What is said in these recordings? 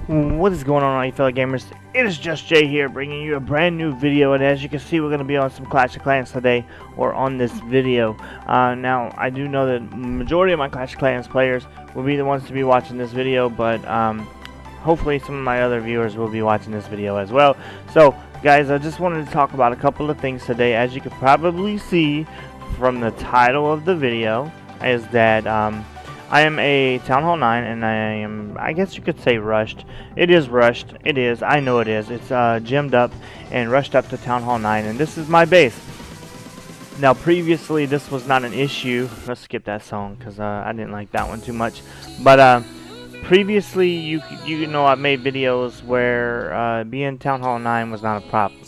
What is going on, all you fellow gamers? It is just Jay here, bringing you a brand new video, and as you can see, we're going to be on some Clash of Clans today, or on this video. Now, I do know that majority of my Clash of Clans players will be the ones to be watching this video, but hopefully some of my other viewers will be watching this video as well. So, guys, I just wanted to talk about a couple of things today. As you can probably see from the title of the video, is that I am a Townhall 9, and I guess you could say rushed. It is rushed. It is. I know it is. It's gemmed up and rushed up to Townhall 9, and this is my base. Now, previously, this was not an issue. Let's skip that song, because I didn't like that one too much. But previously, you know, I've made videos where being Townhall 9 was not a problem.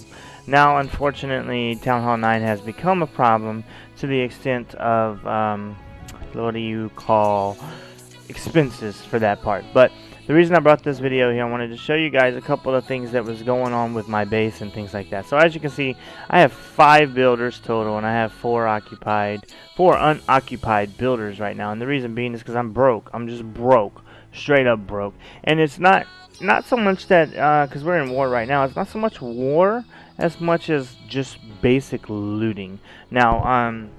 Now, unfortunately, Townhall 9 has become a problem to the extent of what do you call expenses for that part. But the reason I brought this video here, I wanted to show you guys a couple of things that was going on with my base and things like that. So as you can see, I have 5 builders total, and I have 4 unoccupied builders right now. And the reason being is because I'm broke. I'm just broke, straight up broke. And it's not so much that because we're in war right now, it's not so much war as much as just basic looting. Now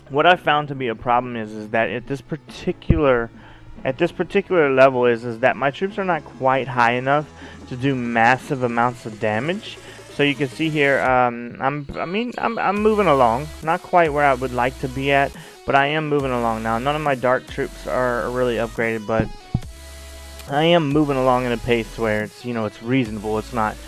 what I found to be a problem is that at this particular level is that my troops are not quite high enough to do massive amounts of damage. So you can see here, I'm moving along, not quite where I would like to be at, but I am moving along now. None of my dark troops are really upgraded, but I am moving along at a pace where it's, you know, it's reasonable. It's not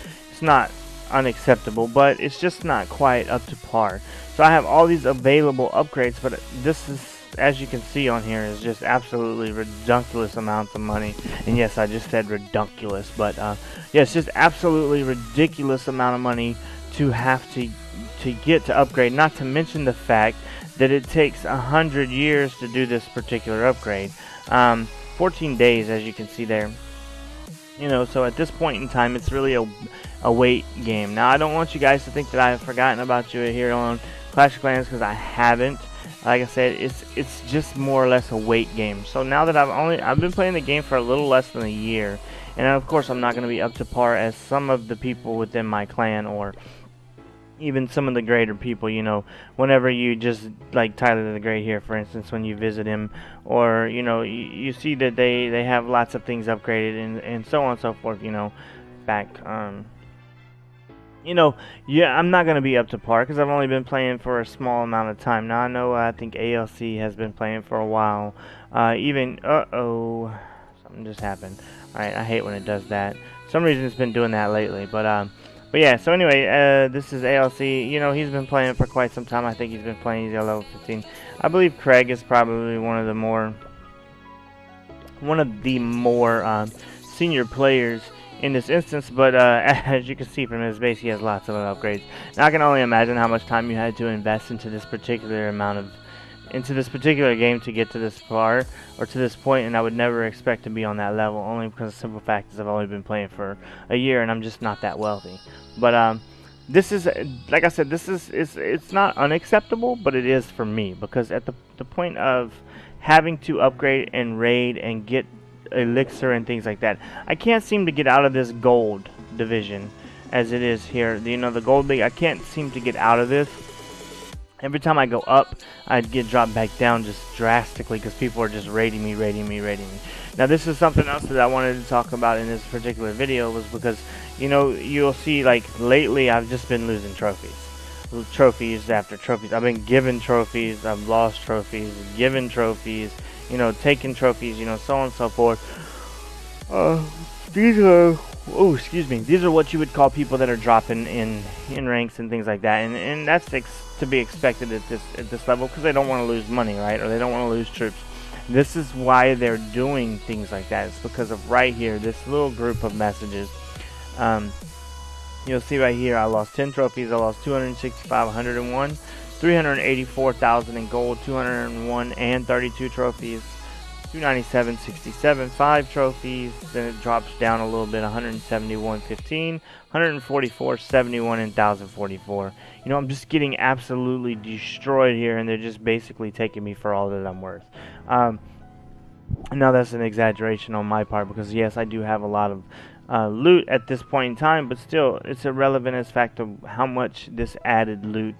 unacceptable, but it's just not quite up to par. So I have all these available upgrades, but this is, as you can see on here, is just absolutely ridiculous amounts of money. And yes, I just said ridiculous, but yeah, it's just absolutely ridiculous amount of money to have to get to upgrade. Not to mention the fact that it takes 100 years to do this particular upgrade. 14 days, as you can see there. You know, so at this point in time, it's really a wait game. Now, I don't want you guys to think that I have forgotten about you here on Clash of Clans, because I haven't. Like I said, it's just more or less a wait game. So now that I've been playing the game for a little less than a year, and of course I'm not going to be up to par as some of the people within my clan, or even some of the greater people. You know, whenever you just, like Tyler the Great here, for instance, when you visit him, or you know, you see that they have lots of things upgraded and so on and so forth. You know, back you know, yeah, I'm not going to be up to par because I've only been playing for a small amount of time. Now, I know I think ALC has been playing for a while. Even, something just happened. Alright, I hate when it does that. For some reason it's been doing that lately. But yeah, so anyway, this is ALC. You know, he's been playing for quite some time. I think he's been playing, he's at level 15. I believe Craig is probably one of the more senior players in this instance, but as you can see from his base, he has lots of upgrades. Now I can only imagine how much time you had to invest into this particular game to get to this far, or to this point, and I would never expect to be on that level, only because the simple fact is I've only been playing for a year and I'm just not that wealthy. But this is, like I said, it's not unacceptable, but it is for me, because at the point of having to upgrade and raid and get elixir and things like that, I can't seem to get out of this gold division as it is here. You know, the gold league, I can't seem to get out of this. Every time I go up, I'd get dropped back down just drastically because people are just raiding me. Now, this is something else that I wanted to talk about in this particular video, was because, you know, you'll see, like, lately I've just been losing trophies after trophies. I've been given trophies, I've lost trophies, given trophies, you know, taking trophies, you know, so on and so forth. These are, these are what you would call people that are dropping in ranks and things like that, and that's to be expected at this level, because they don't want to lose money, right? Or they don't want to lose troops. This is why they're doing things like that. It's because of right here, this little group of messages. You'll see right here, I lost 10 trophies. I lost 265, 101. 384,000 in gold, 201 and 32 trophies, 297, 67, 5 trophies. Then it drops down a little bit, 171, 15, 144, 71, and 1,044. You know, I'm just getting absolutely destroyed here, and they're just basically taking me for all that I'm worth. Now that's an exaggeration on my part, because yes, I do have a lot of loot at this point in time, but still, it's irrelevant as fact of how much this added loot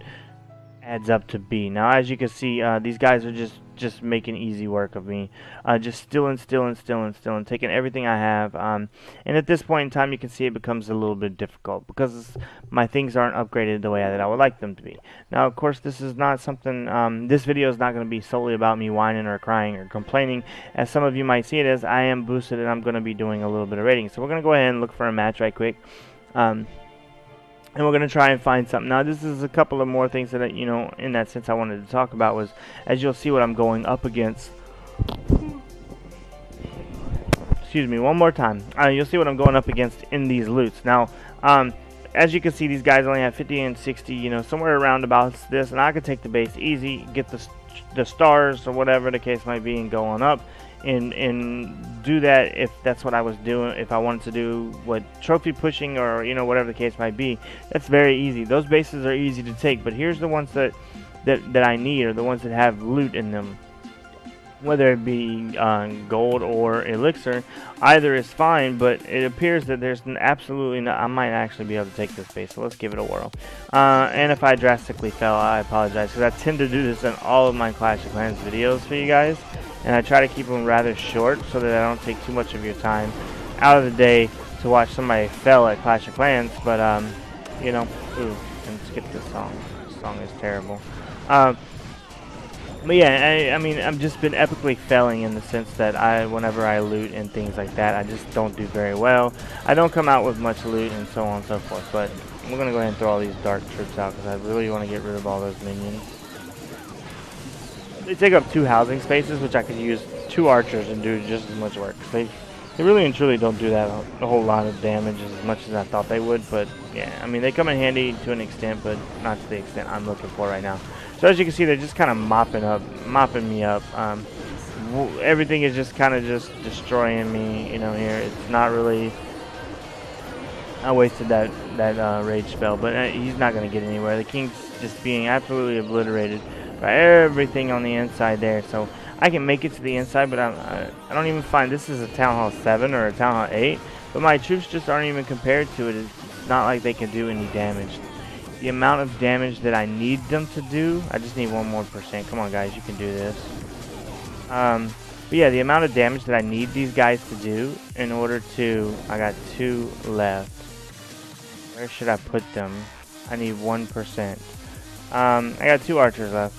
adds up to be. Now, as you can see, these guys are just making easy work of me, just stealing, taking everything I have, and at this point in time, you can see it becomes a little bit difficult because my things aren't upgraded the way that I would like them to be. Now, of course, this is not something, this video is not going to be solely about me whining or crying or complaining, as some of you might see it as. I am boosted and I'm going to be doing a little bit of rating, so we're going to go ahead and look for a match right quick. And we're going to try and find something. Now, this is a couple of more things that, you know, in that sense I wanted to talk about was, as you'll see what I'm going up against. Excuse me, one more time. You'll see what I'm going up against in these loots. Now, as you can see, these guys only have 50 and 60, you know, somewhere around about this. And I could take the base easy, get the stars or whatever the case might be, and go on up. And do that if that's what I was doing. If I wanted to do what trophy pushing or, you know, whatever the case might be, that's very easy. Those bases are easy to take, but here's the ones that I need, or the ones that have loot in them, whether it be gold or elixir. Either is fine, but it appears that there's absolutely no. I might actually be able to take this base, so let's give it a whirl. And if I drastically fail, I apologize, because I tend to do this in all of my Clash of Clans videos for you guys, and I try to keep them rather short so that I don't take too much of your time out of the day to watch somebody fail at Clash of Clans. But you know, ooh, and skip this song. This song is terrible. But yeah, I mean, I've just been epically failing in the sense that whenever I loot and things like that, I just don't do very well. I don't come out with much loot and so on and so forth. But we're gonna go ahead and throw all these dark troops out because I really want to get rid of all those minions. They take up 2 housing spaces, which I could use 2 archers and do just as much work. They really and truly don't do that a whole lot of damage as much as I thought they would. But yeah, I mean, they come in handy to an extent, but not to the extent I'm looking for right now. So as you can see, they're just kind of mopping me up. Everything is just kind of just destroying me, you know. Here, it's not really. I wasted that rage spell, but he's not going to get anywhere. The king's just being absolutely obliterated by everything on the inside there. So I can make it to the inside, but I don't even find this is a Townhall 7 or a Townhall 8. But my troops just aren't even compared to it. It's not like they can do any damage. The amount of damage that I need them to do, I just need 1 more %. Come on, guys, you can do this. But yeah, the amount of damage that I need these guys to do in order to, I got 2 left. Where should I put them? I need 1%. I got 2 archers left.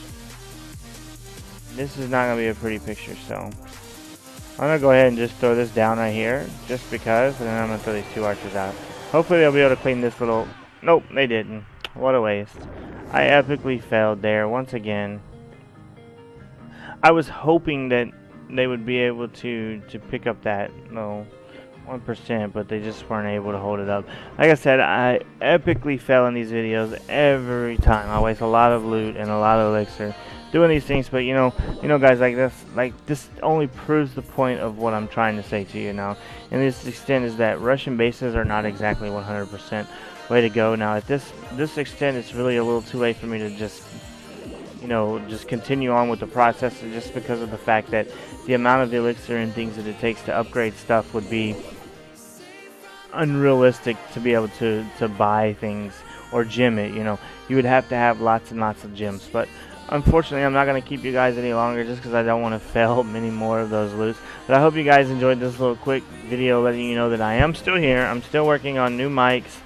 This is not going to be a pretty picture, so I'm going to go ahead and just throw this down right here, just because, and then I'm going to throw these 2 archers out. Hopefully they'll be able to clean this little. Nope, they didn't. What a waste. I epically failed there once again. I was hoping that they would be able to pick up that 1%, but they just weren't able to hold it up. Like I said, I epically fail in these videos every time. I waste a lot of loot and a lot of elixir doing these things, but you know guys, like this only proves the point of what I'm trying to say to you now. And this extent is that Russian bases are not exactly 100% way to go. Now at this extent, it's really a little too late for me to just continue on with the process, just because of the fact that the amount of elixir and things that it takes to upgrade stuff would be unrealistic to be able to buy things or gem it. You know, you would have to have lots and lots of gems. But unfortunately, I'm not going to keep you guys any longer, just because I don't want to fail many more of those loots. But I hope you guys enjoyed this little quick video letting you know that I am still here. I'm still working on new mics,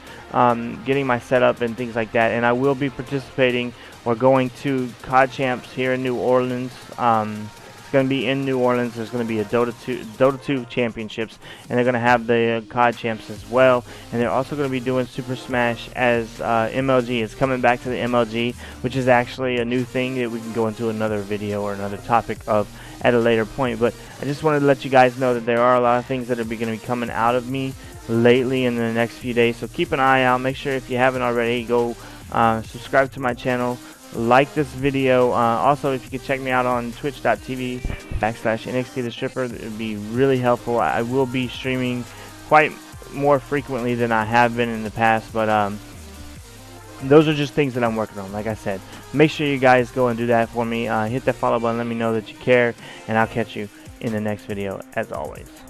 getting my setup and things like that, and I will be participating or going to COD Champs here in New Orleans. It's going to be in New Orleans. There's going to be a Dota 2 championships, and they're going to have the COD Champs as well, and they're also going to be doing Super Smash as MLG. It's coming back to the MLG, which is actually a new thing that we can go into another video or another topic of at a later point. But I just wanted to let you guys know that there are a lot of things that are going to be coming out of me lately in the next few days, so keep an eye out. Make sure, if you haven't already, go subscribe to my channel, like this video. Also, if you could check me out on twitch.tv/NXTTheStripper, it would be really helpful. I will be streaming quite more frequently than I have been in the past, but those are just things that I'm working on. Like I said, make sure you guys go and do that for me. Hit that follow button, let me know that you care, and I'll catch you in the next video as always.